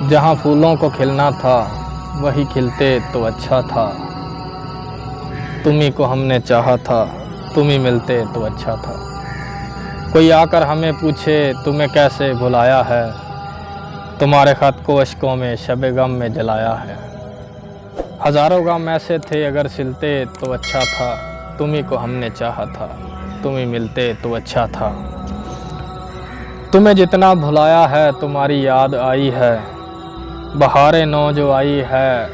जहाँ फूलों को खिलना था वही खिलते तो अच्छा था। तुम्ही को हमने चाहा था, तुम ही मिलते तो अच्छा था। कोई आकर हमें पूछे तुम्हें कैसे भुलाया है, तुम्हारे ख़त को अश्कों में शब गम में जलाया है। हज़ारों गम ऐसे थे अगर सिलते तो अच्छा था। तुम्ही को हमने चाहा था, तुम ही मिलते तो अच्छा था। तुम्हें जितना भुलाया है तुम्हारी याद आई है, बहारें नौ जो आई है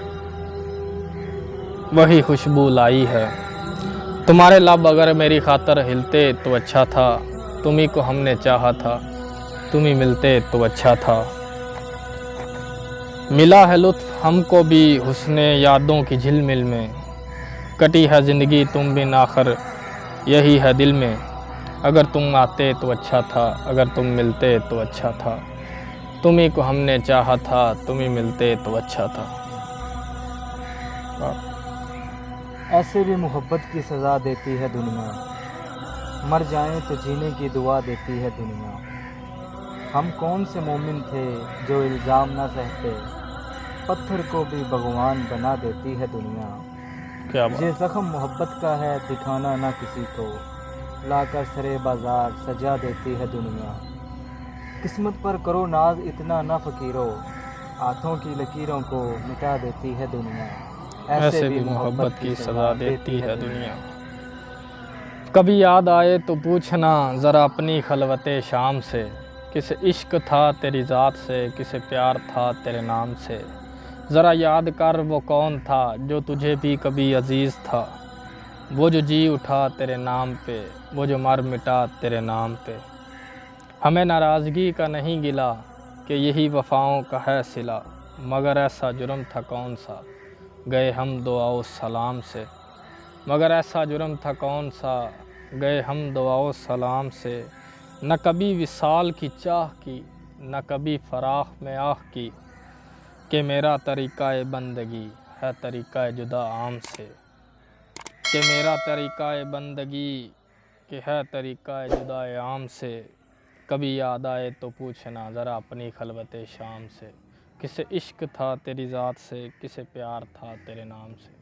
वही खुशबू लाई है। तुम्हारे लब अगर मेरी खातर हिलते तो अच्छा था। तुम्ही को हमने चाहा था, तुम ही मिलते तो अच्छा था। मिला है लुत्फ़ हमको भी हुस्ने यादों की झिलमिल में, कटी है ज़िंदगी तुम बिन आखिर यही है दिल में। अगर तुम आते तो अच्छा था, अगर तुम मिलते तो अच्छा था। तुम्ही को हमने चाहा था, तुम ही मिलते तो अच्छा था। ऐसे भी मोहब्बत की सज़ा देती है दुनिया, मर जाएं तो जीने की दुआ देती है दुनिया। हम कौन से मोमिन थे जो इल्ज़ाम ना सहते, पत्थर को भी भगवान बना देती है दुनिया। क्या ये बात। ज़ख्म मोहब्बत का है दिखाना ना किसी को, लाकर सरे बाज़ार सजा देती है दुनिया। किस्मत पर करो नाज इतना ना फ़कीरो, हाथों की लकीरों को मिटा देती है दुनिया। ऐसे ऐसे भी भी मोहब्बत मोहब्बत की की सज़ा सज़ा देती देती है है दुनिया। दुनिया। कभी याद आए तो पूछना ज़रा अपनी खलवते शाम से, किसे इश्क था तेरी ज़ात से, किसे प्यार था तेरे नाम से। ज़रा याद कर वो कौन था जो तुझे भी कभी अज़ीज़ था, वो जो जी उठा तेरे नाम पे, वो जो मर मिटा तेरे नाम पे। हमें नाराज़गी का नहीं गिला कि यही वफ़ाओं का है सिला, मगर ऐसा जुर्म था कौन सा गए हम दुआओ सलाम से। मगर ऐसा जुर्म था कौन सा गए हम दुआओ सलाम से। न कभी विसाल की चाह की, न कभी फराख में आह की, कि मेरा तरीक़ा बंदगी है तरीक़ा जुदा आम से। कि मेरा तरीक़ा बंदगी कि है तरीक़ा जुदा आम से। कभी याद आए तो पूछना ज़रा अपनी खलवते शाम से, किसे इश्क था तेरी ज़ात से, किसे प्यार था तेरे नाम से।